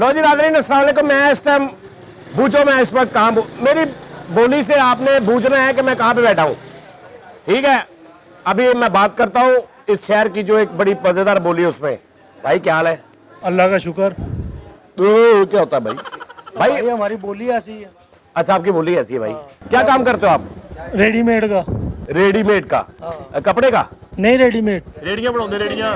लो जी नाज़रीन, अस्सलाम वालेकुम। मैं इस टाइम बूझो, मैं इस वक्त कहाँ, मेरी बोली से आपने बूझना है कि मैं कहाँ पे बैठा हूँ, ठीक है। अभी मैं बात करता हूँ इस शहर की जो एक बड़ी मज़ेदार बोली है उसमें। भाई क्या हाल है? अल्लाह का शुक्र। तो क्या होता है भाई? भाई हमारी बोली ऐसी है। अच्छा, आपकी बोली ऐसी है भाई। क्या काम करते हो आप? रेडीमेड का। रेडीमेड का? कपड़े का? नहीं, रेडीमेड। रेडियां बनाते, रेडियां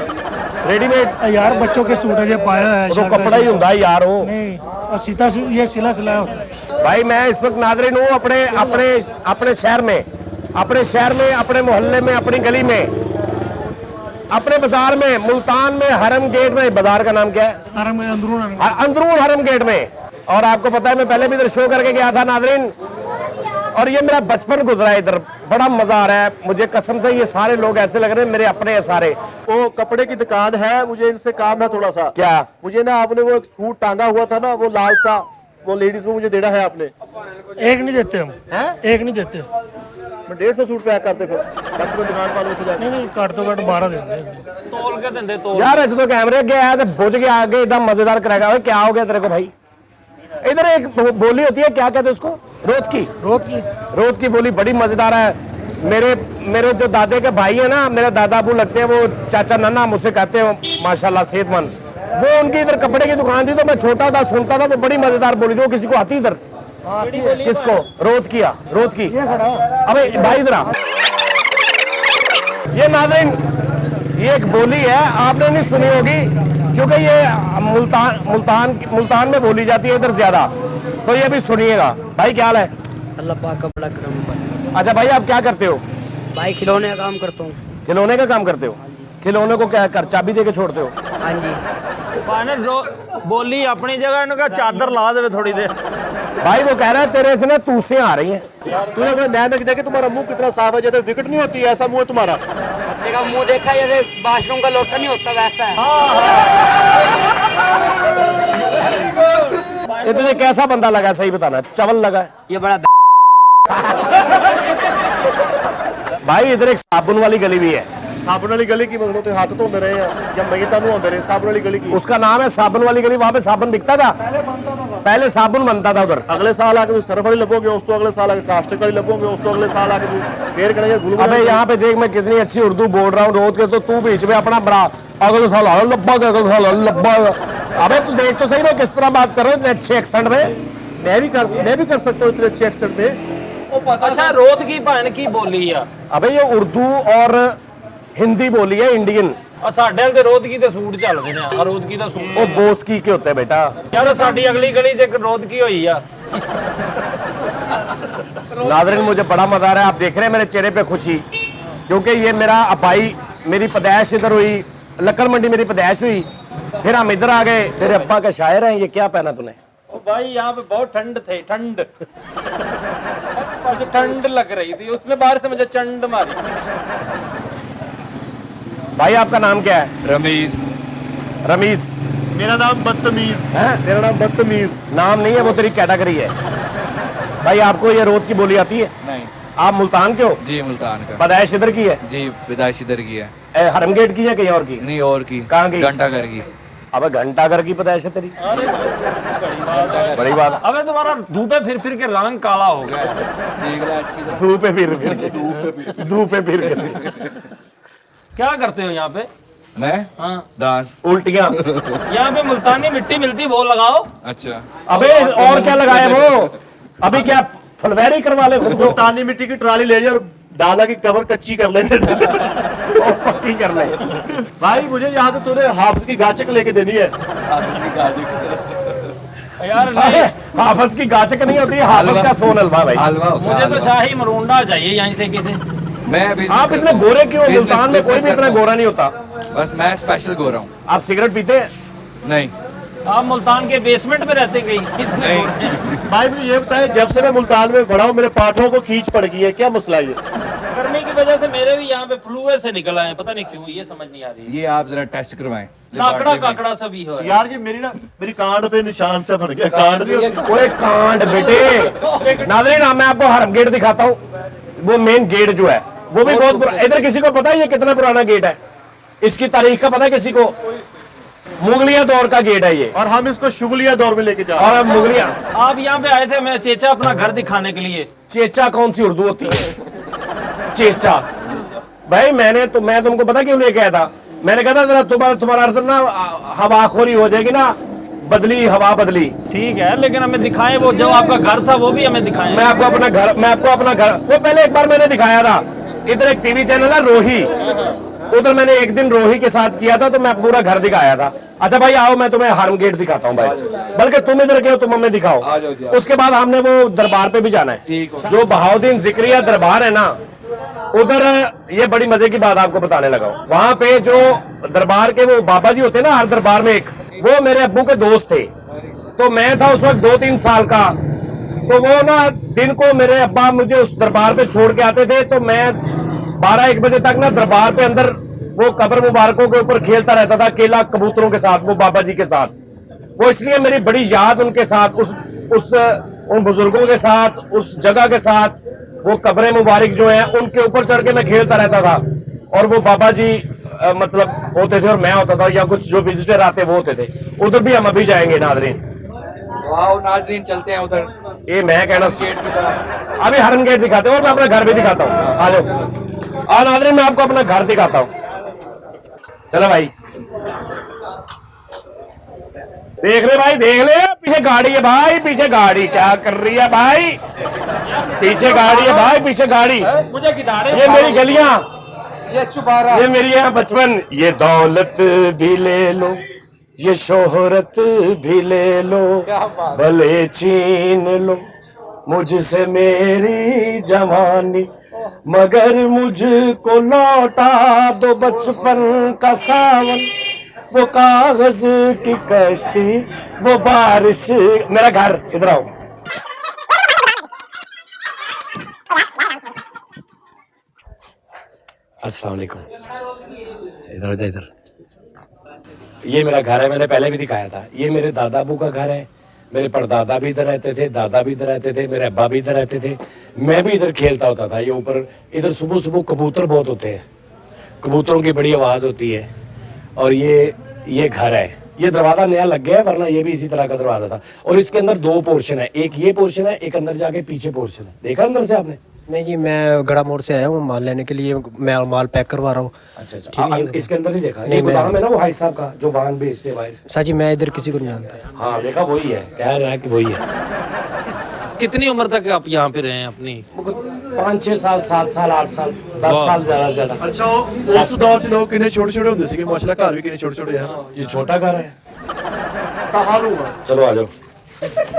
रेडीमेड यार बच्चों के सूट ये पाया है तो कपड़ा ही होता है यार वो। नहीं, और सीता ये सिला सिलाया होता है। भाई मैं इस वक्त नाज़रीन हूँ अपने अपने अपने शहर में, अपने मोहल्ले में, अपनी गली में, अपने बाजार में, मुल्तान में, हरम गेट में। बाजार का नाम क्या है? हरम अंदरून। अंदरून हरम गेट में। और आपको पता है मैं पहले भी इधर शो करके गया था नाज़रीन, और ये मेरा बचपन गुजरा है इधर। बड़ा मजा आ रहा है मुझे कसम से। ये सारे लोग ऐसे लग रहे हैं मेरे अपने हैं सारे। वो कपड़े की दुकान है, मुझे इनसे काम है थोड़ा सा। क्या? मुझे ना आपने वो एक सूट टांगा हुआ था ना, वो लाल सा, वो लेडीज को मुझे देना है आपने। एक नहीं देते हम। हैं? एक नहीं देते। मैं 150 सूट पैक करते फिर बाकी मैं दुकान वालों को जाके। नहीं, काट तो काट 12 देंगे। तोल के देंदे तोल। यार जो कैमरे गया तो बुझ के आगे एकदम मजेदार करेगा। भाई क्या हो गया तेरे को भाई? इधर एक बोली होती है, क्या कहते हैं उसको? रोद की। रोद की बोली बड़ी मजेदार है। मेरे जो दादे के भाई है ना, मेरे दादा अबू लगते हैं, वो चाचा नन्ना मुझसे कहते हैं माशाल्लाह सेहतमंद। वो उनकी इधर कपड़े की दुकान थी तो मैं छोटा था, सुनता था। वो बड़ी मजेदार बोली थी। वो किसी को आती इधर? किसको? रोद की। अबे भाई इधर आ। ये नाज़रीन, ये एक बोली है, आपने नहीं सुनी होगी क्योंकि ये मुल्तान में बोली जाती है इधर ज्यादा। तो ये भी सुनिएगा। भाई क्या हाल है? अल्लाह पाक का बड़ा करम भाई। अच्छा भाई, आप क्या करते हो? भाई खिलौने का काम करता हूँ। खिलौने का काम करते हो? खिलौने को क्या कर चाबी दे के छोड़ते हो? हाँ जी। पाने बोली अपनी जगह, इनका चादर ला दे थोड़ी देर। भाई वो कह रहा है तेरे से ना तूसे आ रही है। तूने अपना नैन रख दिया कि तुम्हारा मुंह कितना साफ है, जैसे विकेट नहीं होती है ऐसा मुंह है तुम्हारा। कुत्ते का मुंह देखा जैसे बाथरूम का लोटा नहीं होता वैसा है। ये तुझे कैसा बंदा लगा? सही बताना। चवल लगा है? ये बड़ा भाई इधर एक साबुन वाली गली भी है। साबुन वाली गली की मतलब तो हाथ धोते रहे हैं या मैगी तानू होते रहे। साबुन वाली गली की, उसका नाम है साबुन वाली गली। वहां पे साबुन बिकता था पहले साबुन बनता था उधर। अगले साल आके सर्फ वाली लबोगे, उस तो अगले साल आके कास्टिक वाली लबोगे, उस तो अगले साल आके फिर करेंगे गुल। अबे यहाँ पे देख मैं कितनी अच्छी उर्दू बोल रहा हूँ रोज के, तो तू बीच में अपना बड़ा अगले साल लब्बा, अगले साल लब्बा। अबे तू देख तो सही मैं किस तरह बात कर रहा हूँ इतने अच्छे एक्सेंट में। मैं भी कर सकता हूँ इतने अच्छे एक्सेंट में। अच्छा, रोद की भैन की बोली है। अबे ये उर्दू और हिंदी बोली है, इंडियन। और साडे ते रोद की ते सूट चलदे ने। आ रोद की दा सूट वो बोस की के होते हैं बेटा। यार साडी अगली गली च एक रोद की होई आ। नाज़रीन मुझे बड़ा मजा आ रहा है। आप देख रहे हैं मेरे चेहरे पे खुशी, क्योंकि ये मेरा अपाई, मेरी पैदाइश इधर हुई, लक्कड़ मंडी मेरी पैदाइश हुई, फिर हम इधर आ गए। तेरे अब्बा का शायर है। ये क्या पहना तूने? भाई यहाँ पे बहुत ठंड थे, ठंड मुझे ठंड लग रही थी, उसने बाहर से मुझे चंड मारी। भाई आपका नाम क्या है? रमीज। रमीज? मेरा नाम बदतमीज है। मेरा नाम बदतमीज नाम नहीं है, वो तेरी कैटेगरी है। भाई आपको ये रोद की बोली आती है? नहीं आप मुल्तान के हो? जी, मुल्तान का। पैदाइश इधर की है? जी, विदाइश इधर की है। हरमगेट की है कहीं और की? नहीं, और की। कहाँ की? घंटा घर की। अब घंटाघर की पैदाइश है तेरी? बड़ी बात। अबे तुम्हारा धूपे फिर फिर के रंग काला हो गया है। धूप पे फिर के क्या करते हो यहाँ पे? मैं हाँ, डांस। उल्टियां। यहाँ पे मुल्तानी मिट्टी मिलती, वो लगाओ। अच्छा, अबे और क्या लगाए वो? अभी क्या फुलवैरी करवा ले खुद को? तानी मिट्टी की ट्राली ले जाए और दादा की कबर कच्ची कर ले और पक्की कर ले। भाई मुझे यहाँ तो तूने हाफिज की गाचक लेके देनी है। यार नहीं, हाफिज की गाचक नहीं होती, हाफिज का सोन हलवा भाई। हलवा होता है, मुझे तो हलवा। शाही मरूंडा चाहिए यहीं से किसी। मैं business आप इतने करता हूँ। गोरे क्यों? Business- मुल्तान में कोई भी business इतना करता गोरा नहीं होता। हूँ। बस मैं स्पेशल गोरा हूँ। आप सिगरेट पीते हैं? नहीं आप मुल्तान के बेसमेंट में रहते कहीं? कितने गोरे हैं? भाई मुझे ये बताए, जब से मैं मुल्तान में बड़ा हूँ मेरे पाठों को खींच पड़ गई है, क्या मसला ये? गर्मी की वजह से मेरे भी यहाँ पे फ्लू से निकल आए, पता नहीं क्यों, ये समझ नहीं आ रही। ये आप जरा टेस्ट करवाएं। लाकड़ा काकड़ा सब ही हो। यार ये मेरी कांड पे निशान से बन गया। कांड नहीं होती। कोई कांड बेटे। नाज़रीन मैं आपको हरम गेट दिखाता हूँ। वो मेन गेट जो है वो भी बहुत इधर किसी को पता है ये कितना पुराना गेट है? इसकी तारीख का पता है किसी को? मुगलिया दौर का गेट है ये, और हम इसको शुगलिया दौर में लेके जा रहे और अब मुगलिया आप यहाँ पे आए थे मैं चेचा अपना घर दिखाने के लिए। चेचा कौन सी उर्दू होती है? चेचा भाई मैं तुमको पता क्यों लेके आया था? मैंने कहा था जरा तुम्हारा अर्थ ना हवाखोरी हो जाएगी ना, बदली हवा बदली। ठीक है, लेकिन हमें दिखाएं वो जो आपका घर था वो भी हमें दिखाएं। मैं आपको अपना घर वो पहले एक बार मैंने दिखाया था। इधर एक टीवी चैनल है रोही, उधर मैंने एक दिन रोही के साथ किया था, तो मैं पूरा घर दिखाया था। अच्छा भाई आओ, मैं तुम्हें हरम गेट दिखाता हूँ भाई, बल्कि तुम इधर के हो, तुम हमें दिखाओ। उसके बाद हमने वो दरबार पे भी जाना है, जो बहाउद्दीन जिक्रिया दरबार है ना उधर। ये बड़ी मजे की बात आपको बताने लगा हूं। वहां पे जो दरबार के वो बाबा जी होते हैं ना, हर दरबार में एक, वो मेरे अब्बू के दोस्त थे। तो मैं था उस वक्त 2-3 साल का, तो वो ना दिन को मेरे अब्बा मुझे उस दरबार पे छोड़ के आते थे, तो मैं 12-1 बजे तक ना दरबार पे अंदर वो कब्र मुबारकों के ऊपर खेलता रहता था, केला कबूतरों के साथ, वो बाबा जी के साथ। वो इसलिए मेरी बड़ी याद उनके साथ, उन बुजुर्गों के साथ, उस जगह के साथ, वो कब्रें मुबारक जो है उनके ऊपर चढ़ के मैं खेलता रहता था। और वो बाबा जी मतलब होते थे और मैं होता था, या कुछ जो विजिटर आते वो होते थे। उधर भी हम अभी जाएंगे नाजरीन। वाओ नाजरीन, चलते हैं उधर। ये मैं कहना अभी हरम गेट दिखाते हैं और मैं अपना घर भी दिखाता हूँ। आ जाओ और नाजरीन, मैं आपको अपना घर दिखाता हूँ। चलो भाई, देख ले भाई, देख ले, पीछे गाड़ी है भाई, पीछे गाड़ी क्या कर रही है भाई? पीछे गाड़ी है भाई, पीछे गाड़ी। मुझे किनारे ये मेरी गलियां, ये छुपा रहा ये मेरी है बचपन। ये दौलत भी ले लो, ये शोहरत भी ले लो, भले छीन लो मुझसे मेरी जवानी, मगर मुझको लौटा दो बचपन का सावन, वो कागज की कश्ती, वो बारिश। मेरा घर इधर आओ। अस्सलाम वालेकुम। इधर जा, इधर। ये मेरा घर है, मैंने पहले भी दिखाया था। ये मेरे दादा अबू का घर है। मेरे परदादा भी इधर रहते थे, दादा भी इधर रहते थे, मेरे अब्बा भी इधर रहते थे, मैं भी इधर खेलता होता था। ये ऊपर इधर सुबह सुबह कबूतर बहुत होते हैं, कबूतरों की बड़ी आवाज़ होती है। और ये घर है। ये दरवाजा नया लग गया है, वरना ये भी इसी तरह का दरवाजा था। और इसके अंदर 2 पोर्शन है, एक ये पोर्शन है, एक अंदर जाके पीछे पोर्शन है। देखा अंदर से आपने? नहीं जी, मैं गड़ा मोड़ से आया हूँ माल लेने के लिए, मैं माल पैक करवा रहा हूँ। अच्छा, इसके अंदर ही देखा? ये गोदाम है ना वो भाई साहब का, जो वाहन बेचते भाई। सर जी, मैं इधर किसी को नहीं जानता। हाँ देखा, वही है, कह रहा है कि वही है। कितनी उम्र तक आप यहाँ पे रहे हैं अपनी? 5-6 साल, 7 साल, 8 साल, 10 साल ज्यादा से ज्यादा। अच्छा, उस दौर च लोग किन्ने छोटे छोटे होंगे सी, माशाल्लाह घर भी किन्ने छोटे छोटे हैं। ये छोटा घर है। तहारू चलो आ जाओ।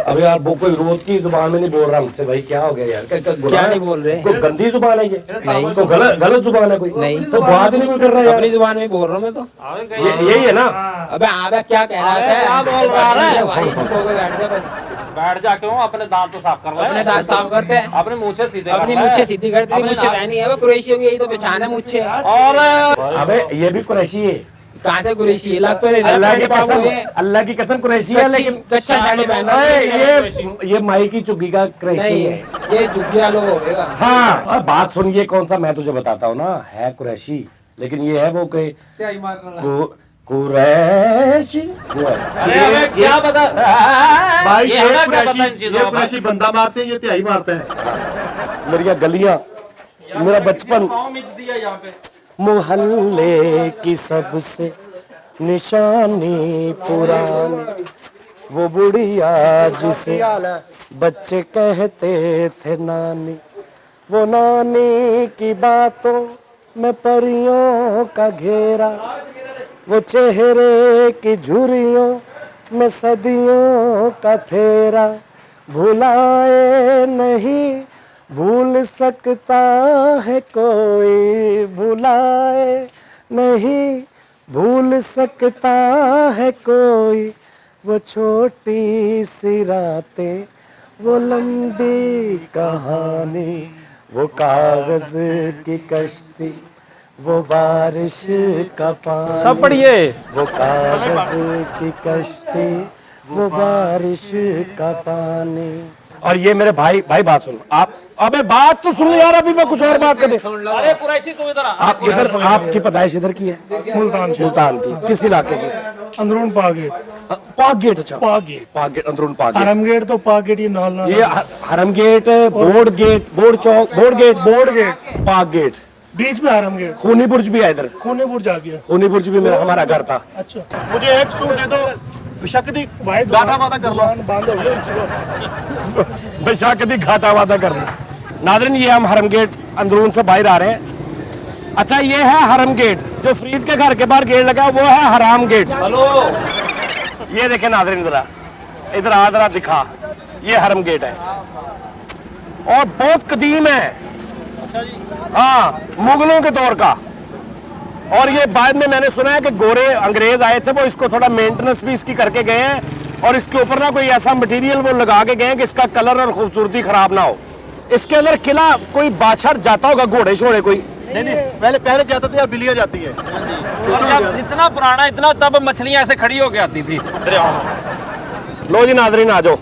अब यार वो कोई रोद की जुबान में नहीं बोल रहा हमसे भाई, क्या हो गया यार? क्या नहीं बोल रहे? कोई गंदी जुबान है ये? नहीं। तो गलत जुबान है कोई? नहीं। तो बात ही नहीं कोई कर रहा यार। अपनी जुबान में बोल रहा हूँ मैं तो। यही है ना? अबे आबे क्या कह रहा है? क्या बोल रहा है? बैठ जा बस। बैठ जा, क्यों? अपने दांत तो साफ कर ले। अपने दांत साफ करते हैं, अपने मूछे सीधे कर अपनी ले। मुच्छे सीधी करते हैं। मुच्छे पहनी है वो कुरैशियों की, यही तो पहचान है मुच्छे। और अबे ये भी कुरैशी है। कहाँ से कुरैशी? लग तो नहीं अल्लाह की कसम, रहा। अल्लाह की कसम कुरैशी है, लेकिन कच्चा साड़ी पहना अरे ये माई की चुग्गी का कुरैशी नहीं, है। ये झुग्गिया लोग होगा। हाँ, और बात सुन, ये कौन सा मैं तुझे बताता हूँ ना, है कुरैशी, लेकिन ये है वो के कुरैशी वो है। अरे हमें क्या पता भाई, ये हमें क्या पता इन चीजों का? कुरैशी बंदा मारते हैं, ये तिहाई मारते हैं। मेरी गलियां, मेरा बचपन, पाँव मिट दिया यहाँ पे। मोहल्ले की सबसे निशानी पुरानी, वो बुढ़िया जिसे बच्चे कहते थे नानी, वो नानी की बातों में परियों का घेरा, वो चेहरे की झुर्रियों में सदियों का फेरा, भुलाए नहीं भूल सकता है कोई, भुलाए नहीं भूल सकता है कोई, वो छोटी सी रातें, वो लंबी कहानी, वो कागज की कश्ती, वो बारिश का पानी। सब पढ़िए। वो कागज की कश्ती, वो बारिश का पानी। और ये मेरे भाई बात सुनो, आप अबे बात तो सुन यार, अभी मैं कुछ और बात कर दे। अरे कुरैशी तू इधर आ। आप इधर, आपकी पैदाइश इधर की है? मुल्तान से मुल्तान की। किस इलाके की? अंदरून पाक गेट। पाक गेट। अच्छा, पाक गेट, पाक गेट, अंदरून पाक गेट। हरम गेट तो पाक गेट, ये नाल ये हरम गेट, बोर्ड गेट, बोर्ड चौक, बोर्ड गेट, पाक गेट, बीच में हरम गेट। खूनी बुर्ज भी है इधर। खूनीपुर जा गया। खूनी बुर्ज भी मेरा हमारा घर था। अच्छा मुझे एक सूट दे दो, बेशक भाई गाठा वादा कर लो। बंद हो गया। बेशक दी घाटा वादा कर ली। नादरीन, ये हम हरम गेट अंदरून से बाहर आ रहे हैं। अच्छा, ये है हरम गेट। जो फरीद के घर के बाहर गेट लगा है, वो है हराम गेट। हेलो, ये देखे नादरीन, जरा इधर आ, जरा दिखा। ये हरम गेट है और बहुत कदीम है। हाँ, मुगलों के दौर का। और ये बाद में मैंने सुना है कि गोरे अंग्रेज आए थे, वो इसको थोड़ा मेंटेनेंस भी इसकी करके गए हैं और इसके ऊपर ना कोई ऐसा मटेरियल वो लगा के गए हैं कि इसका कलर और खूबसूरती खराब ना हो। इसके अंदर किला कोई बादशाह जाता होगा, घोड़े शोड़े कोई? नहीं, पहले जाते थे, अब बिल्लियां जाती है। जब जितना पुराना इतना, तब मछलियां ऐसे खड़ी होके आती थी दरियाओं में। लो जी नाजरीन, आ जाओ,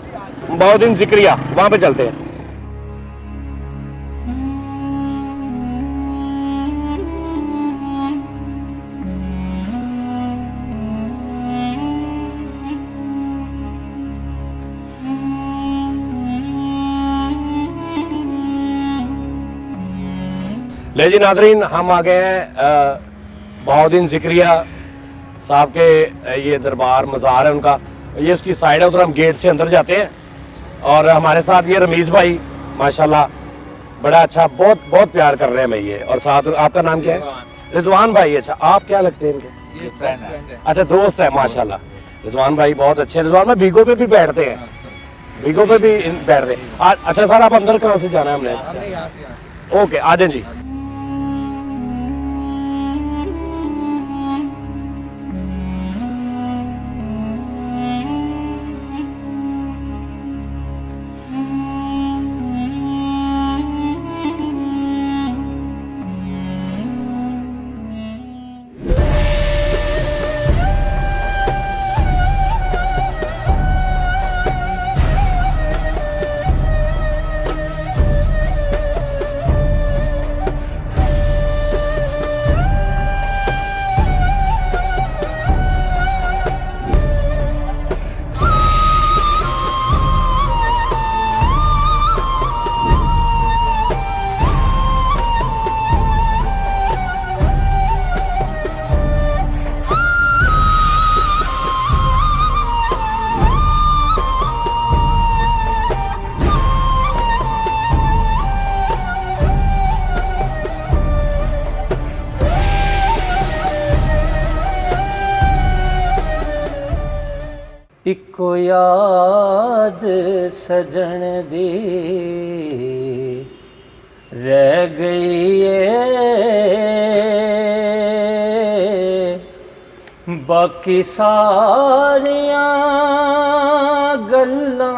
बहुत दिन जिक्रिया, वहां पे चलते हैं। ले जी नाजरीन, हम आ गए हैं बहाउद्दीन जिक्रिया साहब के ये दरबार मज़ार है उनका। ये उसकी साइड है, उधर हम गेट से अंदर जाते हैं। और हमारे साथ ये रमीज़ भाई, माशाल्लाह बड़ा अच्छा, बहुत बहुत प्यार कर रहे हैं मैं ये। और साथ आपका नाम क्या है? रिजवान भाई। अच्छा, आप क्या लगते हैं इनके? ये फ्रेंड है। अच्छा, दोस्त है माशाल्लाह। रिजवान भाई बहुत अच्छे। रिजवान भाई बीगो पे भी बैठते हैं, बीगो पे भी बैठते हैं। अच्छा सर, आप अंदर कहाँ से जाना है? हमने यहाँ से ओके, आ जाए जी। इको याद सजन दी रह गई है, बाकी सारियां गल्लां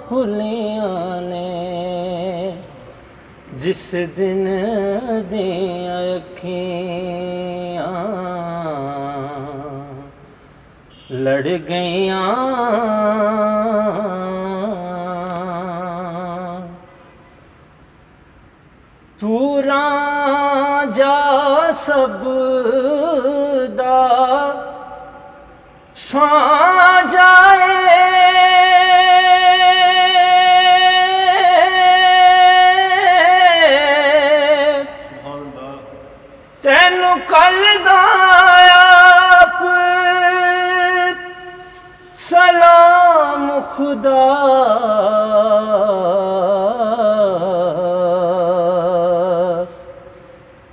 भुलियां ने, जिस दिन दियां अखियां लड़ गईयां। तू रांझा सब दा सांझा तैनू कल दा आप सलाम खुदा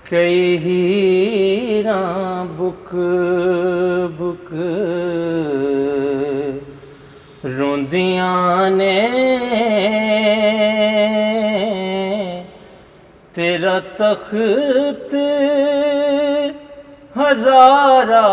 कई हीरां बुक बुक रोंदियां ने, तेरा तख्त हज़ारा